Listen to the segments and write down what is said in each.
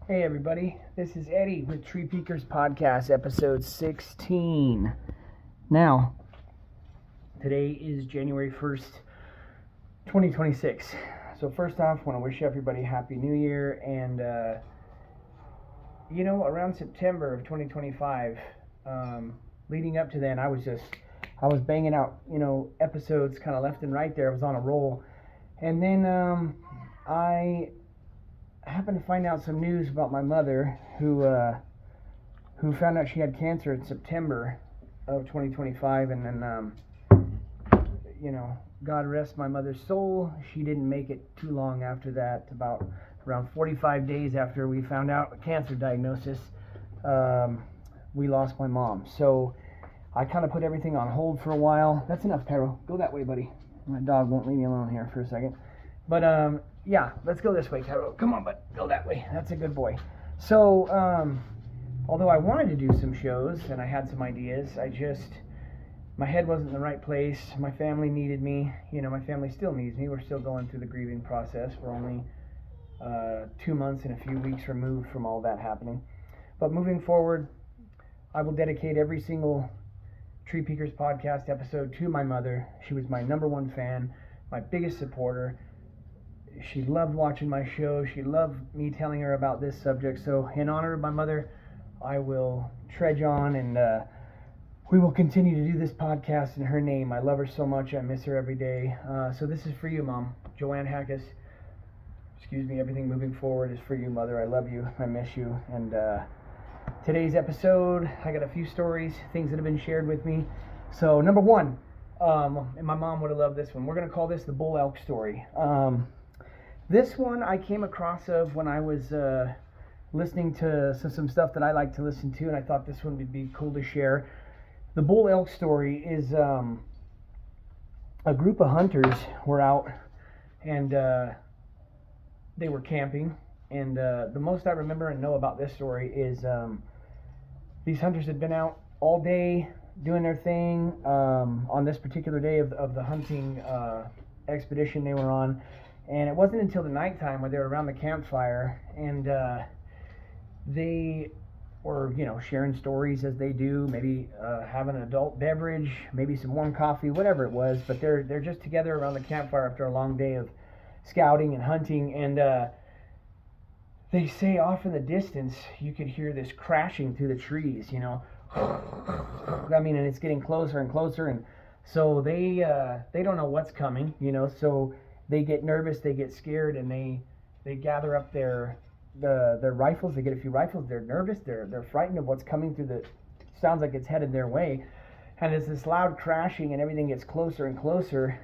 Hey everybody, this is Eddie with Tree Peakers Podcast, episode 16. Now, today is January 1st, 2026. So first off, I want to wish everybody Happy New Year, and around September of 2025, leading up to then, I was banging out, episodes kind of left and right there. I was on a roll. And then I happened to find out some news about my mother, who found out she had cancer in September of 2025, and then God rest my mother's soul, she didn't make it too long after that. About around 45 days after we found out a cancer diagnosis, we lost my mom. So I kind of put everything on hold for a while. That's enough, Cairo. Go that way, buddy. My dog won't leave me alone here for a second. But yeah, let's go this way, Cairo. Come on, bud. Go that way. That's a good boy. So, although I wanted to do some shows and I had some ideas, my head wasn't in the right place. My family needed me. My family still needs me. We're still going through the grieving process. We're only 2 months and a few weeks removed from all that happening. But moving forward, I will dedicate every single Tree Peakers podcast episode to my mother. She was my number one fan, my biggest supporter. She loved watching my show. She loved me telling her about this subject. So in honor of my mother, I will trudge on, and we will continue to do this podcast in her name. I love her so much. I miss her every day. So this is for you, Mom. Joanne Hackus. Excuse me. Everything moving forward is for you, Mother. I love you. I miss you. And today's episode, I got a few stories, things that have been shared with me. So number one, and my mom would have loved this one. We're going to call this the bull elk story. This one I came across when I was listening to some stuff that I like to listen to, and I thought this one would be cool to share. The bull elk story is a group of hunters were out, and they were camping. And the most I remember and know about this story is these hunters had been out all day doing their thing on this particular day of the hunting expedition they were on. And it wasn't until the nighttime where they were around the campfire, and they were, sharing stories as they do, maybe having an adult beverage, maybe some warm coffee, whatever it was. But they're just together around the campfire after a long day of scouting and hunting, and they say off in the distance you could hear this crashing through the trees, and it's getting closer and closer, and so they don't know what's coming, so they get nervous, they get scared, and they gather up their rifles. They get a few rifles. They're nervous. They're frightened of what's coming through sounds like it's headed their way. And as this loud crashing and everything gets closer and closer,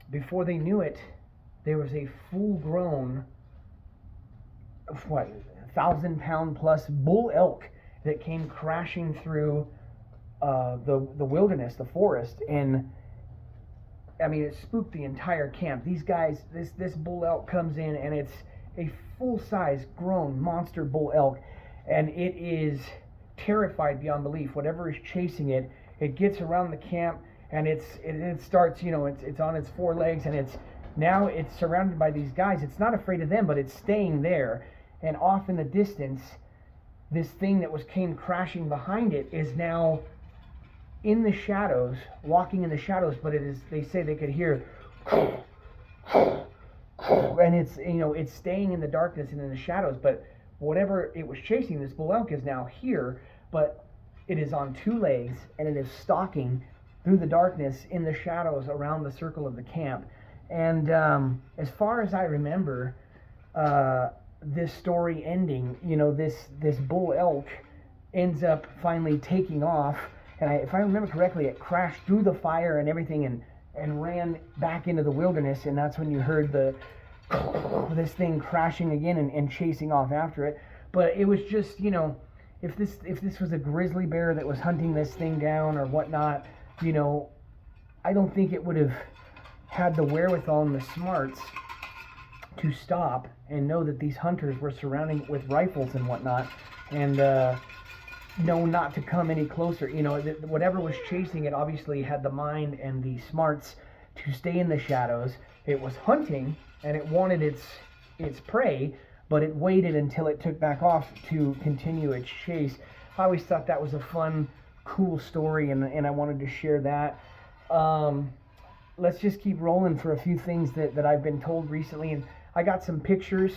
before they knew it, there was a full-grown, 1,000-pound plus bull elk that came crashing through the wilderness, the forest, and it spooked the entire camp. These guys, this bull elk comes in, and it's a full-size grown monster bull elk, and it is terrified beyond belief. Whatever is chasing it, it gets around the camp, and it starts, it's on its four legs, and it's surrounded by these guys. It's not afraid of them, but it's staying there. And off in the distance, this thing that came crashing behind it is now in the shadows, walking in the shadows, but they say they could hear, and it's staying in the darkness and in the shadows, but whatever it was chasing, this bull elk is now here, but it is on two legs, and it is stalking through the darkness in the shadows around the circle of the camp. And as far as I remember, this story ending, this bull elk ends up finally taking off. And if I remember correctly, it crashed through the fire and everything and ran back into the wilderness. And that's when you heard this thing crashing again and chasing off after it. But it was just, if this was a grizzly bear that was hunting this thing down or whatnot, I don't think it would have had the wherewithal and the smarts to stop and know that these hunters were surrounding with rifles and whatnot, and know not to come any closer. Whatever was chasing it obviously had the mind and the smarts to stay in the shadows. It was hunting, and it wanted its prey, but it waited until it took back off to continue its chase. I always thought that was a fun, cool story, and I wanted to share that. Let's just keep rolling for a few things that I've been told recently, and I got some pictures.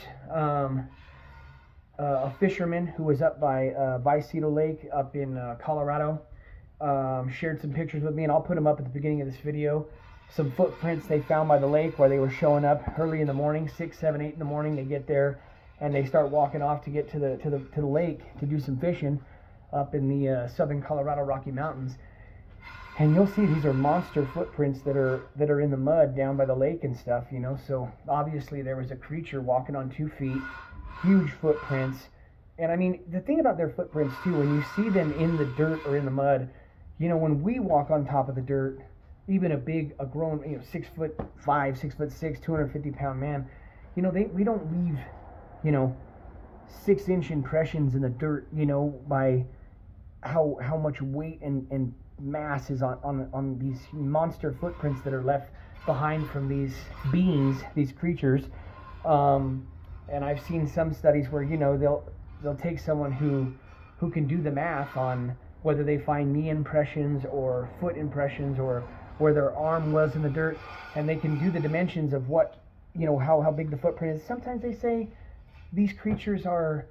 A fisherman who was up by Vicito Lake up in Colorado shared some pictures with me, and I'll put them up at the beginning of this video. Some footprints they found by the lake where they were showing up early in the morning, 6, 7, 8 in the morning. They get there and they start walking off to get to the lake to do some fishing up in the southern Colorado Rocky Mountains. And you'll see these are monster footprints that are in the mud down by the lake and stuff, you know. So obviously there was a creature walking on 2 feet, huge footprints. And I mean, the thing about their footprints too, when you see them in the dirt or in the mud, you know, when we walk on top of the dirt, even a grown, 6'5", 6'6", 250-pound man, you know, we don't leave, 6-inch impressions in the dirt, by how much weight and mass is on these monster footprints that are left behind from these beings, these creatures. And I've seen some studies where, they'll take someone who can do the math on whether they find knee impressions or foot impressions or where their arm was in the dirt, and they can do the dimensions of what, how big the footprint is. Sometimes they say these creatures are,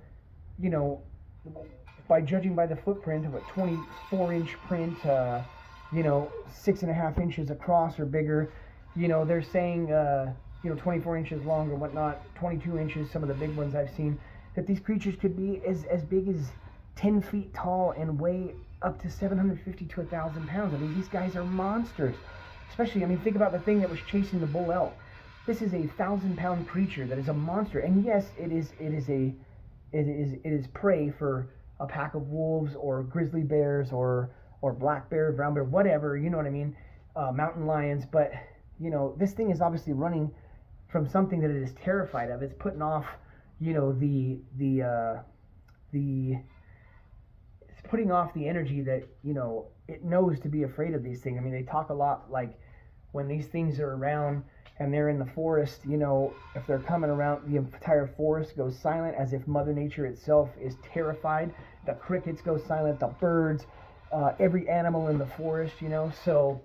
by judging by the footprint of a 24-inch print, 6.5 inches across or bigger, they're saying, 24 inches long or whatnot, 22 inches, some of the big ones I've seen, that these creatures could be as big as 10 feet tall and weigh up to 750 to 1,000 pounds. I mean, these guys are monsters. Especially, think about the thing that was chasing the bull elk. This is a 1,000-pound creature that is a monster. And yes, it is prey for a pack of wolves or grizzly bears or black bear, brown bear, whatever, you know what I mean? Mountain lions. But, this thing is obviously running from something that it is terrified of. It's putting off, it's putting off the energy that, it knows to be afraid of these things. They talk a lot, like when these things are around and they're in the forest, if they're coming around, the entire forest goes silent, as if Mother Nature itself is terrified. The crickets go silent, the birds, every animal in the forest, so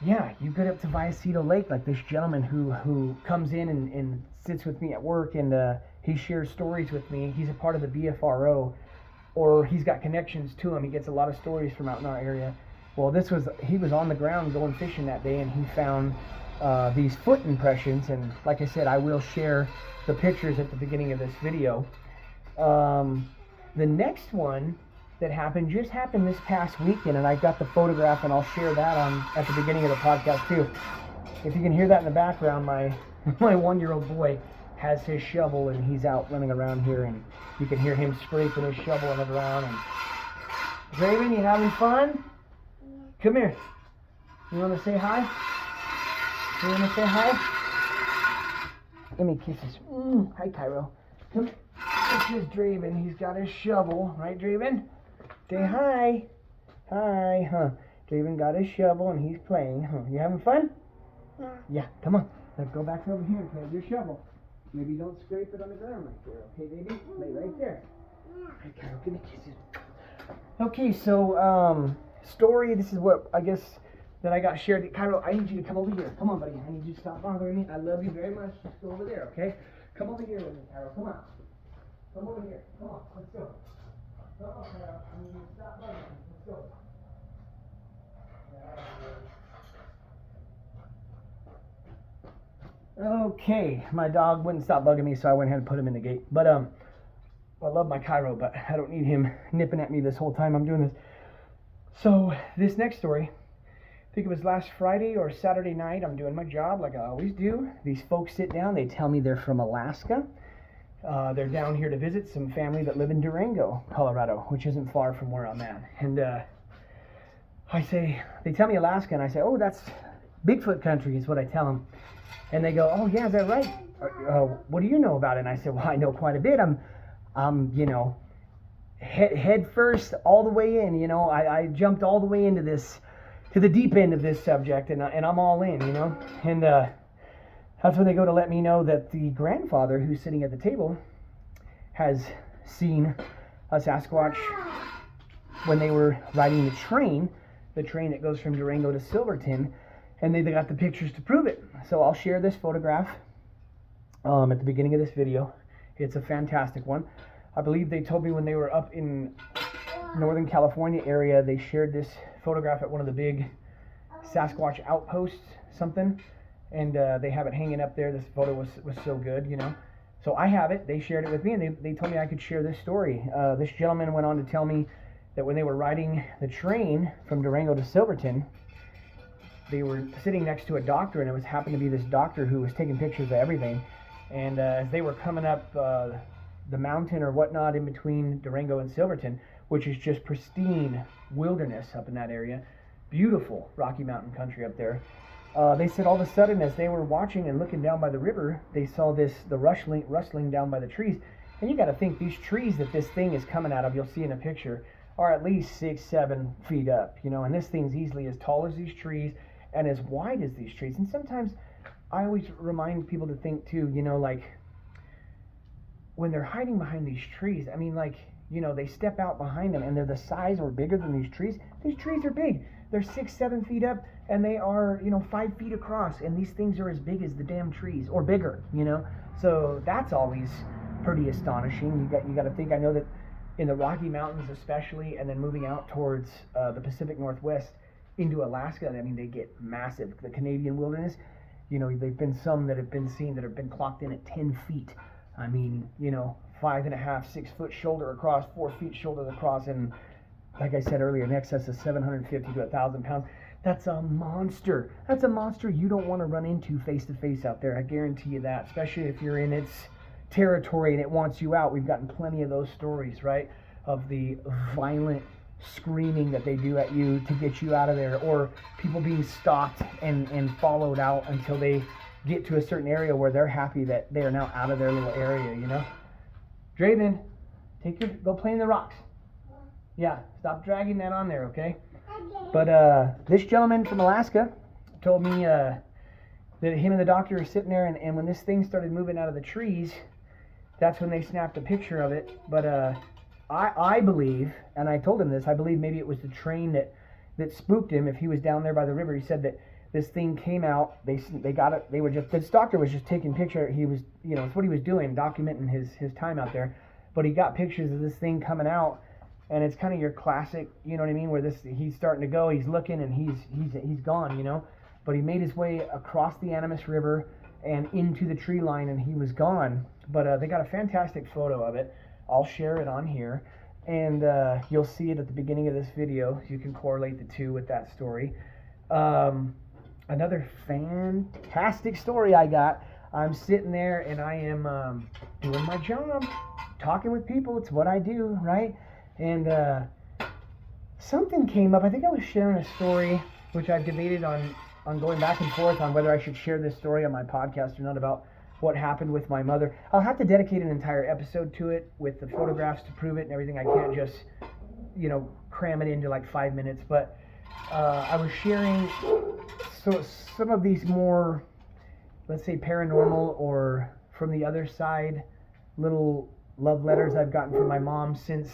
yeah, you get up to Vicito Lake, like this gentleman who comes in and sits with me at work, and he shares stories with me. He's a part of the BFRO, or he's got connections to him. He gets a lot of stories from out in our area. Well, he was on the ground going fishing that day, and he found these foot impressions, and like I said, I will share the pictures at the beginning of this video. The next one that just happened this past weekend, and I got the photograph, and I'll share that at the beginning of the podcast too. If you can hear that in the background, my 1-year-old boy has his shovel, and he's out running around here, and you can hear him scraping his shovel on the ground. And Draven, you having fun? Yeah. Come here. You want to say hi? You want to say hi? Give me kisses. Hi, Cairo. Come. This is Draven. He's got his shovel, right, Draven? Say hi. Hi, huh? Draven got his shovel and he's playing, huh? You having fun? Yeah. Yeah, come on. Let's go back over here and play with your shovel. Maybe don't scrape it on the ground right there, okay, baby? Lay right there. Hi, Carol, give me kisses. Okay, so, story, this is what, I guess, that I got shared. Cairo, I need you to come over here. Come on, buddy. I need you to stop bothering me. I love you very much. Just go over there, okay? Come over here with me, Cairo. Come on. Come over here. Come on. Let's go. Come on, Cairo. I need you to stop bothering me. Let's go. Okay, my dog wouldn't stop bugging me, so I went ahead and put him in the gate. But I love my Cairo, but I don't need him nipping at me this whole time I'm doing this. So this next story, I think it was last Friday or Saturday night. I'm doing my job like I always do. These folks sit down. They tell me they're from Alaska. They're down here to visit some family that live in Durango, Colorado, which isn't far from where I'm at. And they tell me Alaska, and I say, oh, that's Bigfoot country is what I tell them. And they go, oh, yeah, is that right? What do you know about it? And I said, well, I know quite a bit. I'm head first all the way in, I jumped all the way into this, to the deep end of this subject, and I'm all in, And That's when they go to let me know that the grandfather who's sitting at the table has seen a Sasquatch when they were riding the train that goes from Durango to Silverton, and they got the pictures to prove it. So I'll share this photograph at the beginning of this video. It's a fantastic one. I believe they told me when they were up in Northern California area, they shared this photograph at one of the big Sasquatch outposts, something, and they have it hanging up there. This photo was so good, you know. So I have it. They shared it with me, and they told me I could share this story. This gentleman went on to tell me that when they were riding the train from Durango to Silverton, they were sitting next to a doctor, and it happened to be this doctor who was taking pictures of everything. And as they were coming up the mountain or whatnot in between Durango and Silverton, which is just pristine wilderness up in that area, beautiful Rocky Mountain country up there, they said all of a sudden as they were watching and looking down by the river, they saw the rustling down by the trees. And you got to think, these trees that this thing is coming out of, you'll see in a picture, are at least 6-7 feet up, you know, and this thing's easily as tall as these trees and as wide as these trees. And sometimes I always remind people to think too, you know, like when they're hiding behind these trees, I mean, like, you know, they step out behind them and they're the size or bigger than these trees. These trees are big. They're 6-7 feet up, and they are, you know, 5 feet across, and these things are as big as the damn trees, or bigger, you know. So that's always pretty astonishing. You got to think. I know that in the Rocky Mountains especially, and then moving out towards the Pacific Northwest into Alaska, I mean, they get massive. The Canadian wilderness, you know, they've been some that have been seen that have been clocked in at 10 feet. I mean, you know, 5.5, 6 foot shoulder across, 4 feet shoulder across, and like I said earlier, in excess of 750 to 1,000 pounds. That's a monster. That's a monster you don't want to run into face to face out there. I guarantee you that, especially if you're in its territory and it wants you out. We've gotten plenty of those stories, right? Of the violent screaming that they do at you to get you out of there, or people being stalked and followed out until they get to a certain area where they're happy that they are now out of their little area, you know? Draven, go play in the rocks. Yeah, stop dragging that on there, okay? But this gentleman from Alaska told me that him and the doctor are sitting there, and when this thing started moving out of the trees, that's when they snapped a picture of it. But I believe, and I told him this, I believe maybe it was the train that spooked him. If he was down there by the river, he said that this thing came out, they got it, they were just, this doctor was just taking picture, he was, you know, it's what he was doing, documenting his time out there, but he got pictures of this thing coming out, and it's kind of your classic, you know what I mean, where he's starting to go, he's looking, and he's gone, you know, but he made his way across the Animas River and into the tree line, and he was gone. But they got a fantastic photo of it. I'll share it on here, and you'll see it at the beginning of this video. You can correlate the two with that story. Another fantastic story I got. I'm sitting there, and I am doing my job, talking with people. It's what I do, right? And something came up. I think I was sharing a story, which I've debated on going back and forth on whether I should share this story on my podcast or not, about what happened with my mother. I'll have to dedicate an entire episode to it with the photographs to prove it and everything. I can't just, you know, cram it into like 5 minutes. But I was sharing some of these more, let's say, paranormal or from the other side little love letters I've gotten from my mom since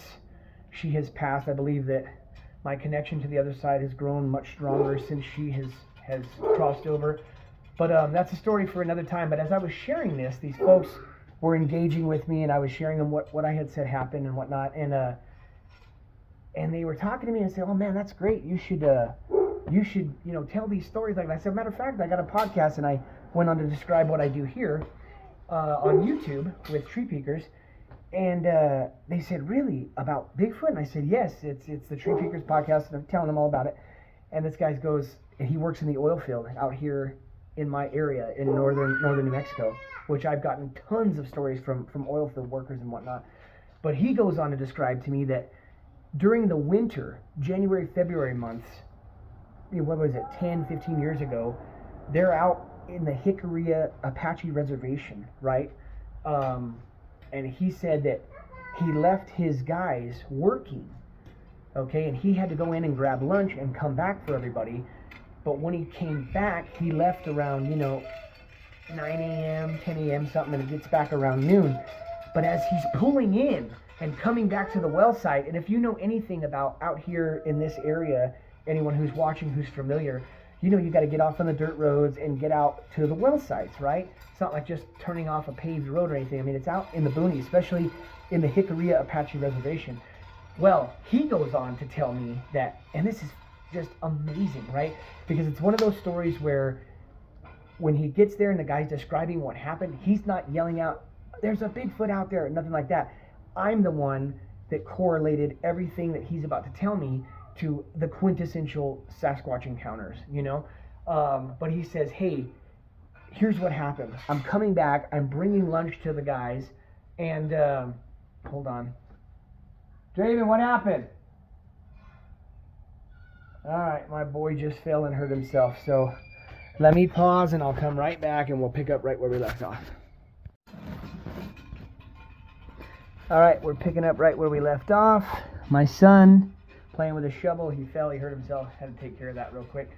she has passed. I believe that my connection to the other side has grown much stronger since she has crossed over. But that's a story for another time. But as I was sharing this, these folks were engaging with me, and I was sharing them what I had said happened and whatnot. And they were talking to me and saying, "Oh man, that's great. You should you know, tell these stories like that." I said, "Matter of fact, I got a podcast," and I went on to describe what I do here on YouTube with Tree Peekers. And they said, "Really? About Bigfoot?" And I said, "Yes, it's the Tree Peekers podcast," and I'm telling them all about it. And this guy goes, and he works in the oil field out here in my area in northern New Mexico, which I've gotten tons of stories from oil field workers and whatnot. But he goes on to describe to me that during the winter, January, February months, what was it, 10, 15 years ago, they're out in the Jicarilla Apache Reservation, right? And he said that he left his guys working, okay, and he had to go in and grab lunch and come back for everybody. But when he came back, he left around, you know, 9 a.m., 10 a.m. something, and it gets back around noon. But as he's pulling in and coming back to the well site, and if you know anything about out here in this area, anyone who's watching who's familiar, you know you got to get off on the dirt roads and get out to the well sites, right? It's not like just turning off a paved road or anything. I mean, it's out in the boonies, especially in the Hickory Apache Reservation. Well, he goes on to tell me that, and this is just amazing, right? Because it's one of those stories where when he gets there and the guy's describing what happened, he's not yelling out, "There's a Bigfoot out there," nothing like that. I'm the one that correlated everything that he's about to tell me to the quintessential Sasquatch encounters, you know? But he says, hey, here's what happened. I'm coming back, I'm bringing lunch to the guys, and, hold on. Draven, what happened? All right, my boy just fell and hurt himself, so let me pause and I'll come right back and we'll pick up right where we left off. All right, we're picking up right where we left off. My son playing with a shovel, he fell, he hurt himself, had to take care of that real quick.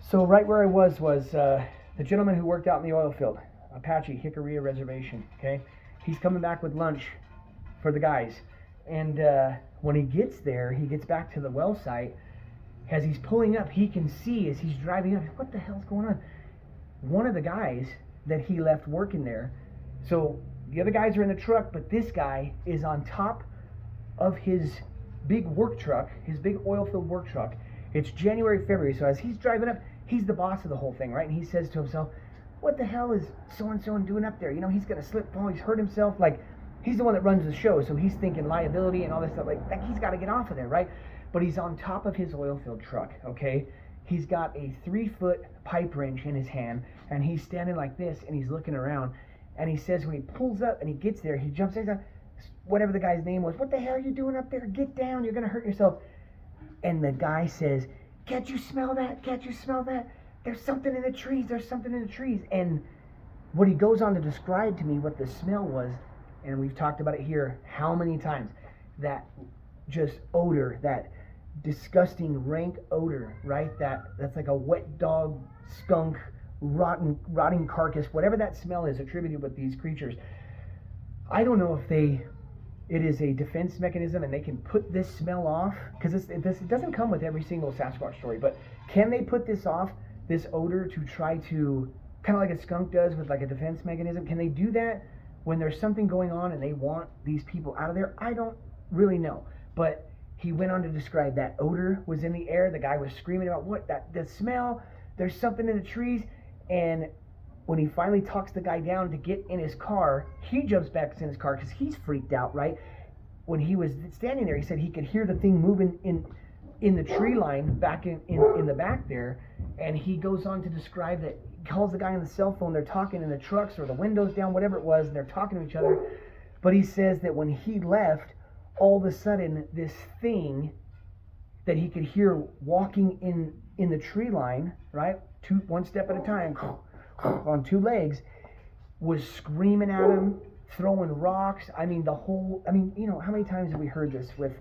So right where I was the gentleman who worked out in the oil field, Apache Hickory Reservation, okay? He's coming back with lunch for the guys. And when he gets there, he gets back to the well site. As he's pulling up, he can see as he's driving up, what the hell's going on? One of the guys that he left working there, so the other guys are in the truck, but this guy is on top of his big work truck, his big oil field work truck. It's January, February, so as he's driving up, he's the boss of the whole thing, right? And he says to himself, what the hell is so-and-so doing up there? You know, he's going to slip, fall, he's hurt himself. Like, he's the one that runs the show, so he's thinking liability and all this stuff. Like he's got to get off of there, right? But he's on top of his oil field truck, okay? He's got a 3-foot pipe wrench in his hand, and he's standing like this, and he's looking around. And he says when he pulls up and he gets there, he jumps in, whatever the guy's name was, what the hell are you doing up there? Get down, you're going to hurt yourself. And the guy says, can't you smell that? Can't you smell that? There's something in the trees, there's something in the trees. And what he goes on to describe to me what the smell was, and we've talked about it here how many times, that just odor, that disgusting rank odor, right? That's like a wet dog, skunk, rotting carcass, whatever that smell is attributed with these creatures. I don't know if it is a defense mechanism and they can put this smell off, because it doesn't come with every single Sasquatch story, but can they put this off, this odor, to try to, kind of like a skunk does with like a defense mechanism? Can they do that when there's something going on and they want these people out of there? I don't really know, but he went on to describe that odor was in the air. The guy was screaming about the smell, there's something in the trees. And when he finally talks the guy down to get in his car, he jumps back in his car because he's freaked out, right? When he was standing there, he said he could hear the thing moving in the tree line back in the back there. And he goes on to describe that, he calls the guy on the cell phone, they're talking in the trucks or the windows down, whatever it was, and they're talking to each other. But he says that when he left, all of a sudden this thing that he could hear walking in the tree line, right, one step at a time, on 2 legs, was screaming at him, throwing rocks. I mean, you know, how many times have we heard this with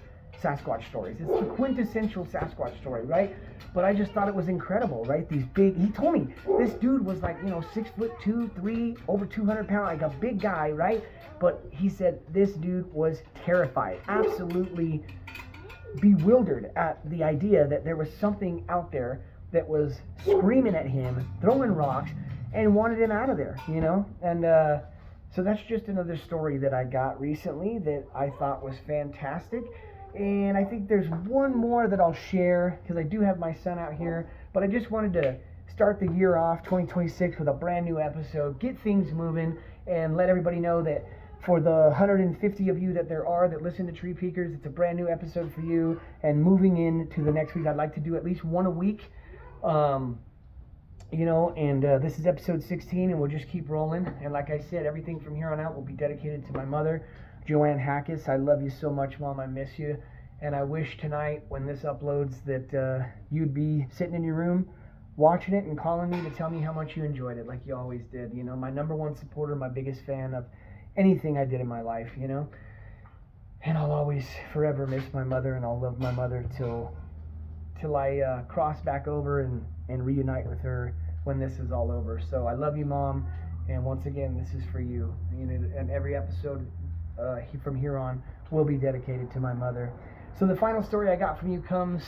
Sasquatch stories? It's the quintessential Sasquatch story, right? But I just thought it was incredible, right? These big, he told me this dude was like, you know, 6'2", 3, over 200 pounds, like a big guy, right? But he said this dude was terrified, absolutely bewildered at the idea that there was something out there that was screaming at him, throwing rocks, and wanted him out of there, you know? And so that's just another story that I got recently that I thought was fantastic. And I think there's one more that I'll share, because I do have my son out here, but I just wanted to start the year off, 2026, with a brand new episode, get things moving, and let everybody know that for the 150 of you that there are that listen to Tree Peekers, it's a brand new episode for you. And moving into the next week, I'd like to do at least one a week. You know, and this is episode 16, and we'll just keep rolling. And like I said, everything from here on out will be dedicated to my mother, Joanne Hackis. I love you so much, Mom. I miss you. And I wish tonight, when this uploads, that you'd be sitting in your room watching it and calling me to tell me how much you enjoyed it, like you always did. You know, my #1 supporter, my biggest fan of anything I did in my life, you know. And I'll always forever miss my mother, and I'll love my mother till I cross back over and reunite with her when this is all over. So I love you, Mom, and once again, this is for you. And every episode from here on will be dedicated to my mother. So the final story I got from you comes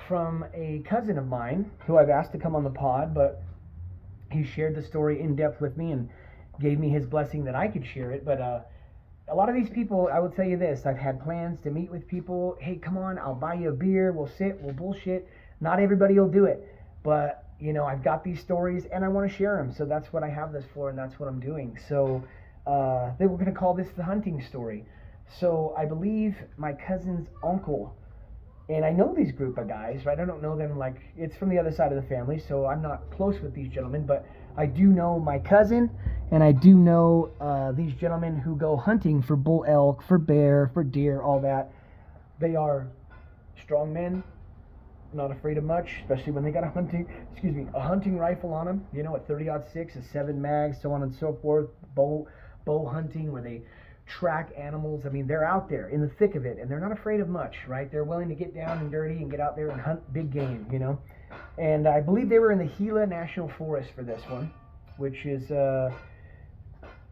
from a cousin of mine who I've asked to come on the pod, but he shared the story in depth with me and gave me his blessing that I could share it. But a lot of these people, I will tell you this, I've had plans to meet with people. Hey, come on, I'll buy you a beer, we'll sit, we'll bullshit. Not everybody will do it, but I've got these stories and I want to share them. So that's what I have this for, and that's what I'm doing. So they were going to call this the hunting story. So I believe my cousin's uncle, and I know these group of guys, right? I don't know them, like, it's from the other side of the family, so I'm not close with these gentlemen, but I do know my cousin, and I do know these gentlemen who go hunting for bull elk, for bear, for deer, all that. They are strong men, not afraid of much, especially when they got a hunting rifle on them, a 30-06, a 7 mag, so on and so forth, bow hunting, where they track animals. I mean, they're out there in the thick of it, and they're not afraid of much, right? They're willing to get down and dirty and get out there and hunt big game, And I believe they were in the Hila National Forest for this one, which is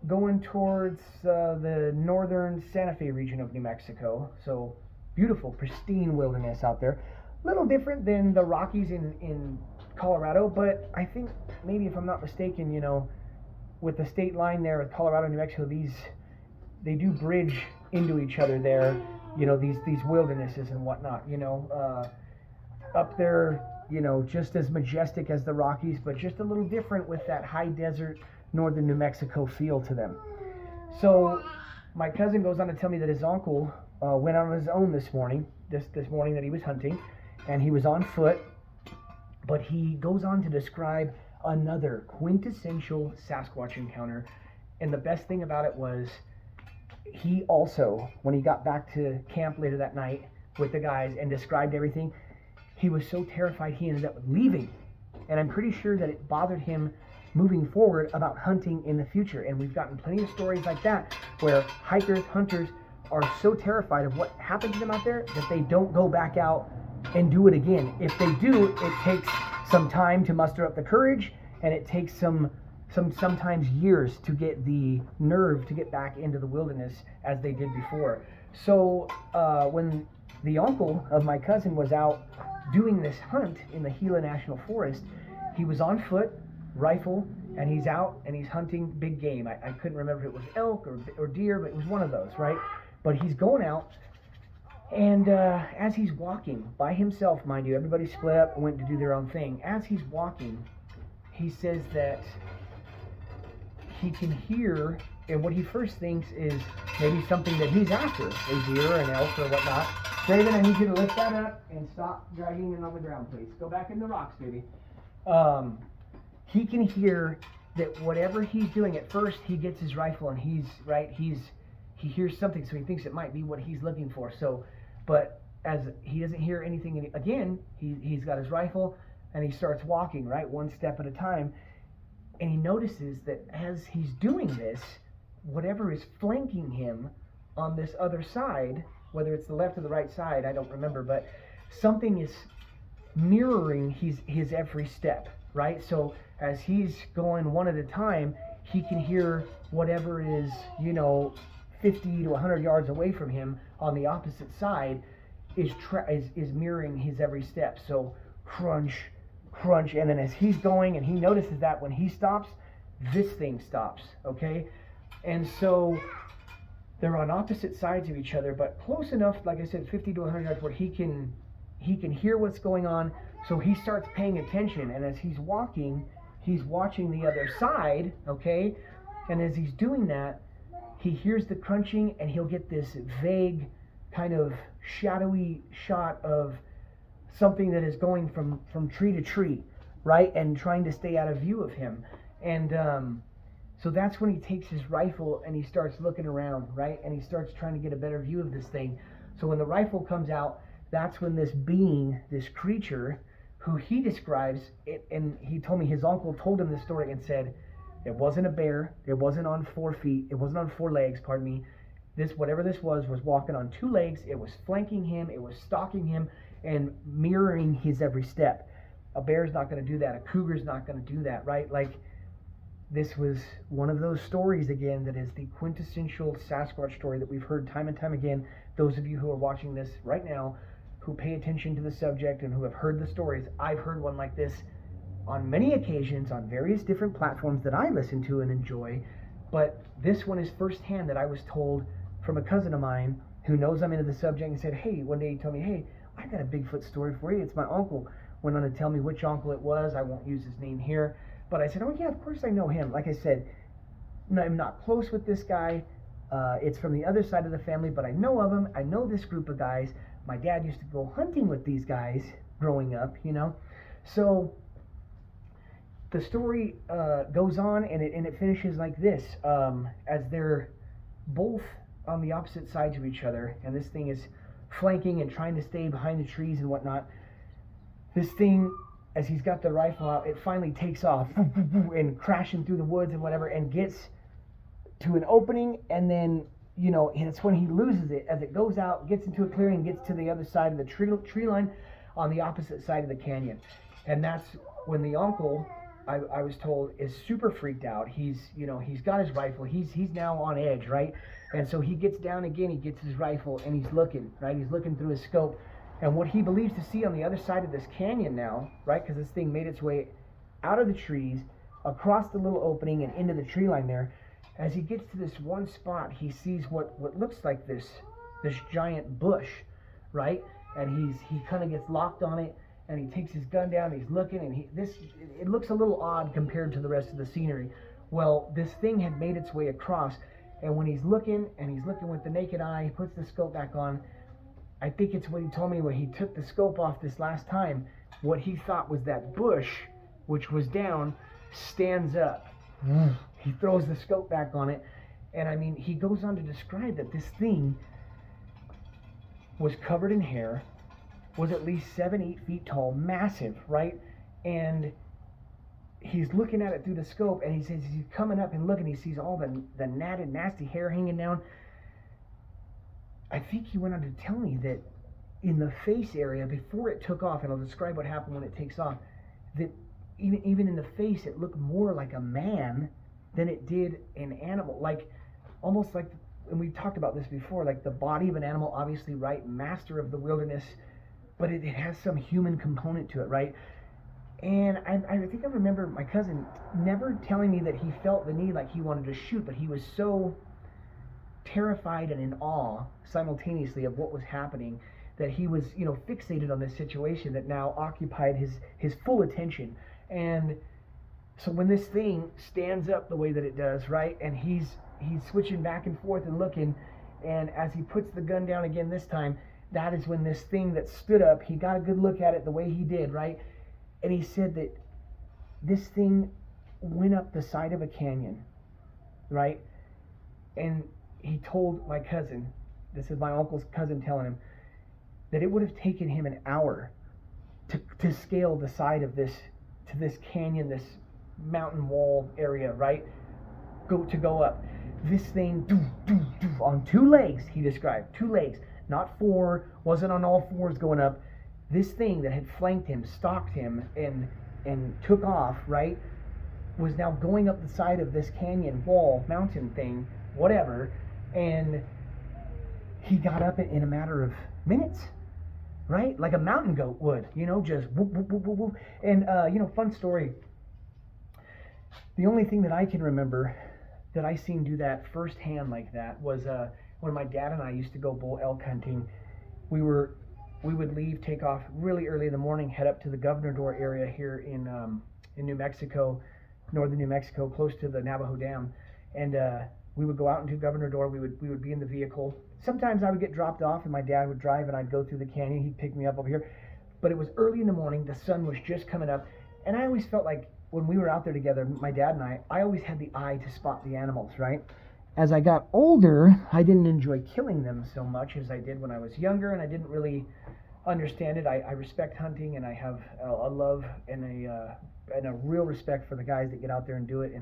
going towards the northern Santa Fe region of New Mexico. So beautiful, pristine wilderness out there. A little different than the Rockies in Colorado, but I think maybe, if I'm not mistaken, with the state line there with Colorado and New Mexico, they do bridge into each other there, these wildernesses and whatnot, up there, just as majestic as the Rockies, but just a little different with that high desert northern New Mexico feel to them. So my cousin goes on to tell me that his uncle went on his own this morning that he was hunting, and he was on foot, but he goes on to describe another quintessential Sasquatch encounter. And the best thing about it was, he also, when he got back to camp later that night with the guys and described everything, he was so terrified he ended up leaving. And I'm pretty sure that it bothered him moving forward about hunting in the future. And we've gotten plenty of stories like that, where hikers, hunters are so terrified of what happened to them out there that they don't go back out and do it again. If they do, it takes some time to muster up the courage, and it takes sometimes years to get the nerve to get back into the wilderness as they did before. So when the uncle of my cousin was out doing this hunt in the Hila National Forest, he was on foot, rifle, and he's out and he's hunting big game. I couldn't remember if it was elk or deer, but it was one of those, right? But he's going out, and as he's walking by himself, mind you, everybody split up and went to do their own thing. As he's walking, he says that he can hear, and what he first thinks is maybe something that he's after, a deer, an elk, or whatnot. David, I need you to lift that up and stop dragging it on the ground, please. Go back in the rocks, baby. He can hear that whatever he's doing, at first he gets his rifle and he hears something, so he thinks it might be what he's looking for. So, but as he doesn't hear anything again, he's got his rifle and he starts walking, right, one step at a time. And he notices that as he's doing this, whatever is flanking him on this other side, whether it's the left or the right side, I don't remember, but something is mirroring his every step, right? So as he's going one at a time, he can hear whatever is, 50 to 100 yards away from him on the opposite side is mirroring his every step. So crunch, crunch, and then as he's going, and he notices that when he stops, this thing stops, okay? And so they're on opposite sides of each other, but close enough, like I said, 50 to 100 yards, where he can hear what's going on. So he starts paying attention, and as he's walking, he's watching the other side, okay? And as he's doing that, he hears the crunching, and he'll get this vague kind of shadowy shot of something that is going from tree to tree, right, and trying to stay out of view of him. And so that's when he takes his rifle and he starts looking around, right, and he starts trying to get a better view of this thing. So when the rifle comes out, that's when this being, this creature, who he describes it, and he told me his uncle told him this story and said, it wasn't a bear, it wasn't on 4 feet, it wasn't on 4 legs, pardon me. This, whatever this was walking on 2 legs. It was flanking him, it was stalking him, and mirroring his every step. A bear's not going to do that. A cougar's not going to do that, right? Like, this was one of those stories again that is the quintessential Sasquatch story that we've heard time and time again. Those of you who are watching this right now, who pay attention to the subject and who have heard the stories, I've heard one like this on many occasions on various different platforms that I listen to and enjoy. But this one is firsthand that I was told from a cousin of mine who knows I'm into the subject and said, hey, one day he told me, hey, I got a Bigfoot story for you. It's my uncle. Went on to tell me which uncle it was. I won't use his name here. But I said, oh, yeah, of course I know him. Like I said, I'm not close with this guy. It's from the other side of the family, but I know of him. I know this group of guys. My dad used to go hunting with these guys growing up, you know. So the story goes on, and it finishes like this. As they're both on the opposite sides of each other, and this thing is flanking and trying to stay behind the trees and whatnot. This thing, as he's got the rifle out, it finally takes off and crashing through the woods and whatever, and gets to an opening, and then, you know, it's when he loses it as it goes out, gets into a clearing, gets to the other side of the tree line on the opposite side of the canyon. And that's when the uncle, I was told, is super freaked out. He's got his rifle. He's now on edge, right? And so he gets down again, he gets his rifle, and he's looking, right? He's looking through his scope. And what he believes to see on the other side of this canyon now, right? Because this thing made its way out of the trees, across the little opening and into the tree line there. As he gets to this one spot, he sees what looks like this giant bush, right? And he kind of gets locked on it, and he takes his gun down, and he's looking, and it looks a little odd compared to the rest of the scenery. Well, this thing had made its way across, and when he's looking with the naked eye, he puts the scope back on. I think it's what he told me when he took the scope off this last time. What he thought was that bush, which was down, stands up. He throws the scope back on it, and I mean, he goes on to describe that this thing was covered in hair, was at least 7-8 feet tall, massive, right? And he's looking at it through the scope, and he says he's coming up and looking, he sees all the matted, nasty hair hanging down. I think he went on to tell me that in the face area, before it took off, and I'll describe what happened when it takes off, that even in the face, it looked more like a man than it did an animal, like almost like, and we've talked about this before, like the body of an animal, obviously, right, master of the wilderness, but it has some human component to it, right? And I think I remember my cousin never telling me that he felt the need like he wanted to shoot, but he was so terrified and in awe simultaneously of what was happening that he was, you know, fixated on this situation that now occupied his full attention. And so when this thing stands up the way that it does, right, and he's switching back and forth and looking, and as he puts the gun down again this time, that is when this thing that stood up, he got a good look at it the way he did, right? And he said that this thing went up the side of a canyon, right? And he told my cousin, this is my uncle's cousin telling him, that it would have taken him an hour to scale the side of this canyon, this mountain wall area, right? Go up. This thing on 2 legs, he described, 2 legs, not 4, wasn't on all 4s going up. This thing that had flanked him, stalked him, and took off, right, was now going up the side of this canyon wall, mountain thing, whatever, and he got up in a matter of minutes, right? Like a mountain goat would, you know, just whoop, whoop, whoop, whoop, whoop. And, you know, fun story. The only thing that I can remember that I seen do that firsthand like that was when my dad and I used to go bull elk hunting. We would leave, take off really early in the morning, head up to the Governor Door area here in New Mexico, northern New Mexico, close to the Navajo Dam, and we would go out into Governor Door. We would be in the vehicle. Sometimes I would get dropped off, and my dad would drive, and I'd go through the canyon. He'd pick me up over here, but it was early in the morning. The sun was just coming up, and I always felt like when we were out there together, my dad and I always had the eye to spot the animals, right? As I got older, I didn't enjoy killing them so much as I did when I was younger, and I didn't really understand it. I respect hunting, and I have a love and a real respect for the guys that get out there and do it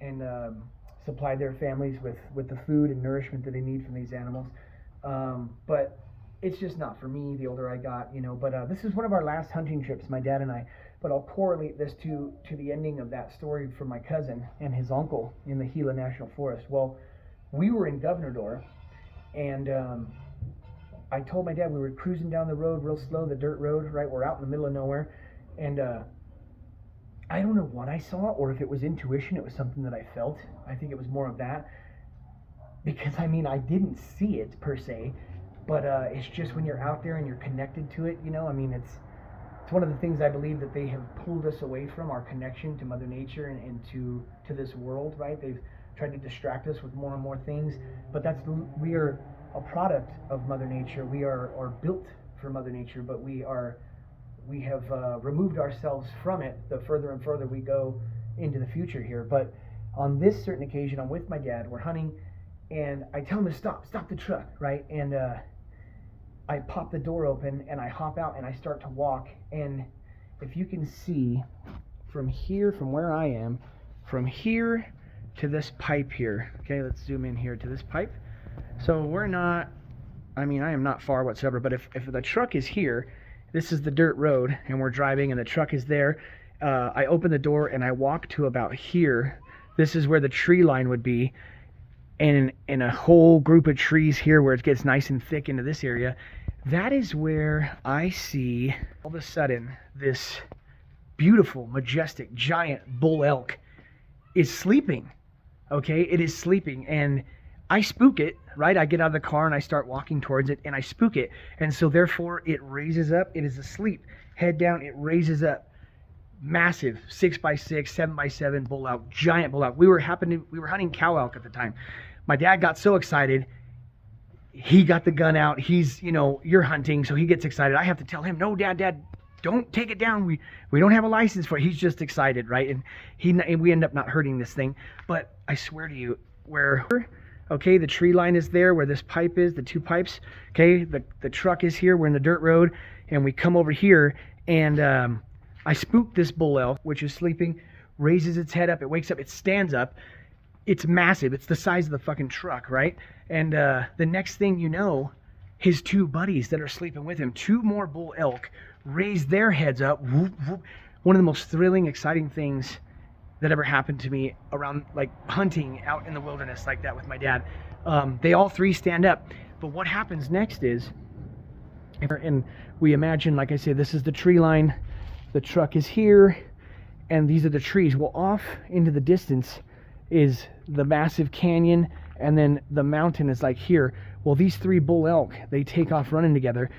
and supply their families with the food and nourishment that they need from these animals. But it's just not for me the older I got, you know. But this is one of our last hunting trips, my dad and I. but I'll correlate this to the ending of that story from my cousin and his uncle in the Hila National Forest. Well, we were in Governor, and I told my dad, we were cruising down the road real slow, the dirt road, right? We're out in the middle of nowhere, and I don't know what I saw, or if it was intuition. It was something that I felt. I think it was more of that, because I mean, I didn't see it per se, but it's just when you're out there and you're connected to it, you know. I mean, it's one of the things I believe that they have pulled us away from, our connection to Mother Nature and to this world, right? They've tried to distract us with more and more things, but we are a product of Mother Nature. We are built for Mother Nature, but we have removed ourselves from it the further and further we go into the future here. But on this certain occasion, I'm with my dad, we're hunting, and I tell him to stop the truck, right? And I pop the door open and I hop out and I start to walk, and if you can see from here, from where I am, from here to this pipe here, okay, let's zoom in here to this pipe. So we're not, I mean, I am not far whatsoever, but if the truck is here, this is the dirt road and we're driving and the truck is there, I open the door and I walk to about here. This is where the tree line would be, and in a whole group of trees here where it gets nice and thick into this area, that is where I see all of a sudden this beautiful, majestic, giant bull elk is sleeping. Okay, it is sleeping, and I spook it, right? I get out of the car and I start walking towards it and I spook it, and so therefore it raises up. It is asleep, head down, it raises up. Massive 6x6, 7x7 bull elk, giant bull elk. We were hunting cow elk at the time. My dad got so excited, he got the gun out. He's, you know, you're hunting, so he gets excited. I have to tell him, no, dad, don't take it down. We don't have a license for it. He's just excited, right? And we end up not hurting this thing. But I swear to you, okay, the tree line is there where this pipe is, the two pipes. Okay, the truck is here. We're in the dirt road, and we come over here, and I spook this bull elk, which is sleeping, raises its head up, it wakes up, it stands up. It's massive. It's the size of the fucking truck, right? And the next thing you know, his two buddies that are sleeping with him, two more bull elk, raise their heads up. Whoop, whoop. One of the most thrilling, exciting things that ever happened to me around, like, hunting out in the wilderness like that with my dad. They all three stand up. But what happens next is, and we imagine, like I said, this is the tree line, the truck is here, and these are the trees. Well, off into the distance is the massive canyon, and then the mountain is like here. Well, these three bull elk, they take off running together,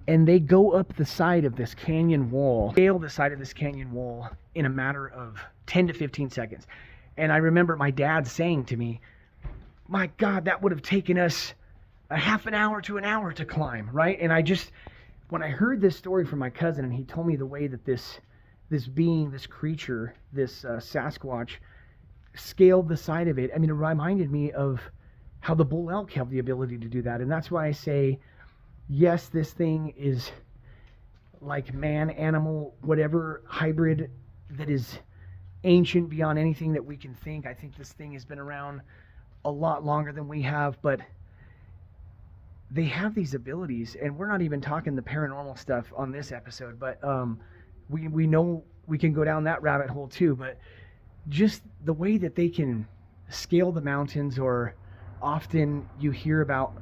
and they go up the side of this canyon wall, scale the side of this canyon wall in a matter of 10 to 15 seconds. And I remember my dad saying to me, my God, that would have taken us a half an hour to an hour to climb, right? And when I heard this story from my cousin, and he told me the way that this being, this creature, this Sasquatch, scaled the side of it, I mean, it reminded me of how the bull elk have the ability to do that. And that's why I say, yes, this thing is like man, animal, whatever hybrid that is ancient beyond anything that we can think. I think this thing has been around a lot longer than we have, but they have these abilities, and we're not even talking the paranormal stuff on this episode, but we know we can go down that rabbit hole too. But just the way that they can scale the mountains, or often you hear about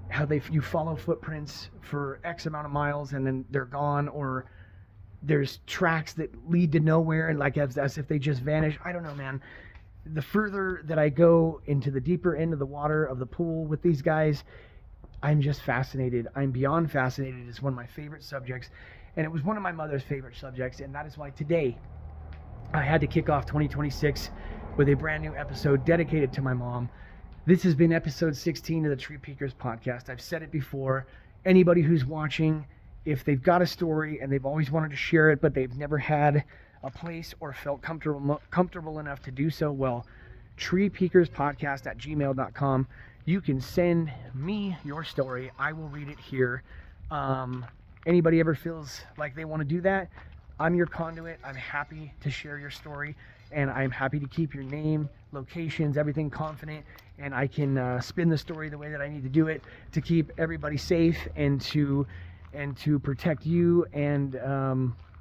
how you follow footprints for X amount of miles and then they're gone, or there's tracks that lead to nowhere, and like as if they just vanish. I don't know, man. The further that I go into the deeper end of the water of the pool with these guys, I'm just fascinated. I'm beyond fascinated. It's one of my favorite subjects, and it was one of my mother's favorite subjects, and that is why today I had to kick off 2026 with a brand new episode dedicated to my mom. This has been episode 16 of the Tree Peakers podcast. I've said it before. Anybody who's watching, if they've got a story and they've always wanted to share it, but they've never had a place or felt comfortable enough to do so, well, treepeakerspodcast@gmail.com. You can send me your story. I will read it here. Anybody ever feels like they want to do that, I'm your conduit. I'm happy to share your story, and I'm happy to keep your name, locations, everything confident, and I can spin the story the way that I need to do it to keep everybody safe and to protect you and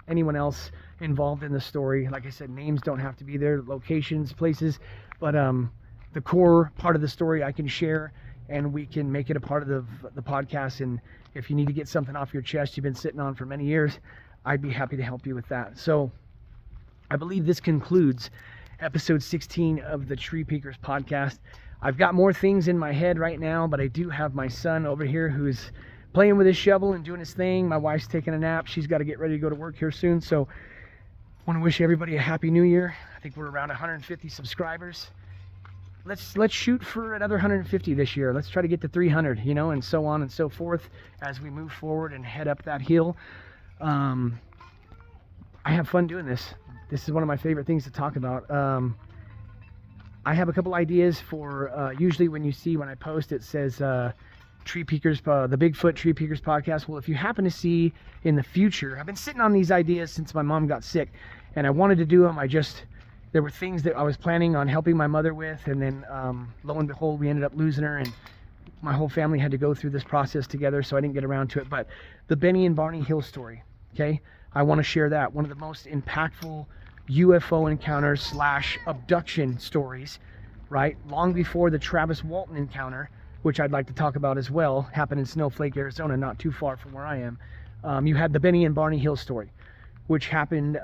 anyone else involved in the story. Like I said, names don't have to be there, locations, places, but the core part of the story I can share, and we can make it a part of the podcast. And if you need to get something off your chest you've been sitting on for many years, I'd be happy to help you with that. So I believe this concludes episode 16 of the Tree Peakers podcast. I've got more things in my head right now, but I do have my son over here who's playing with his shovel and doing his thing. My wife's taking a nap. She's got to get ready to go to work here soon. So I want to wish everybody a happy new year. I think we're around 150 subscribers. Let's shoot for another 150 this year. Let's try to get to 300, you know, and so on and so forth as we move forward and head up that hill. I have fun doing this. This is one of my favorite things to talk about. I have a couple ideas for, usually when I post, it says Tree Peakers, the Bigfoot Tree Peakers podcast. Well, if you happen to see in the future, I've been sitting on these ideas since my mom got sick, and I wanted to do them. There were things that I was planning on helping my mother with, and then lo and behold, we ended up losing her, and my whole family had to go through this process together, so I didn't get around to it. But the Benny and Barney Hill story, okay? I want to share that. One of the most impactful UFO encounters / abduction stories, right? Long before the Travis Walton encounter, which I'd like to talk about as well, happened in Snowflake, Arizona, not too far from where I am. You had the Benny and Barney Hill story, which happened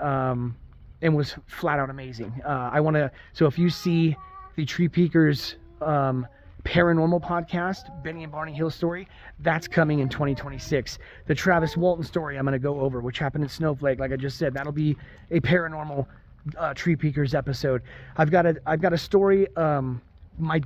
and was flat out amazing. So if you see the Tree Peakers paranormal podcast, Benny and Barney Hill story, that's coming in 2026. The Travis Walton story I'm going to go over, which happened in Snowflake, like I just said, that'll be a paranormal Tree Peakers episode. I've got a story. My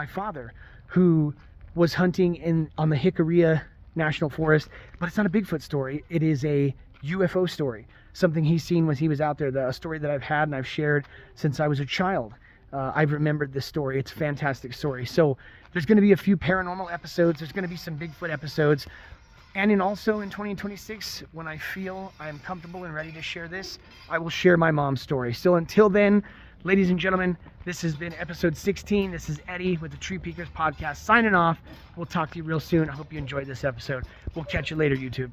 father, who was hunting on the Hila National Forest, but it's not a Bigfoot story. It is a UFO story. Something he's seen when he was out there. A story that I've had and I've shared since I was a child. I've remembered this story. It's a fantastic story. So there's going to be a few paranormal episodes. There's going to be some Bigfoot episodes. And also in 2026, when I feel I'm comfortable and ready to share this, I will share my mom's story. So until then, ladies and gentlemen, this has been episode 16. This is Eddie with the Tree Peakers podcast signing off. We'll talk to you real soon. I hope you enjoyed this episode. We'll catch you later, YouTube.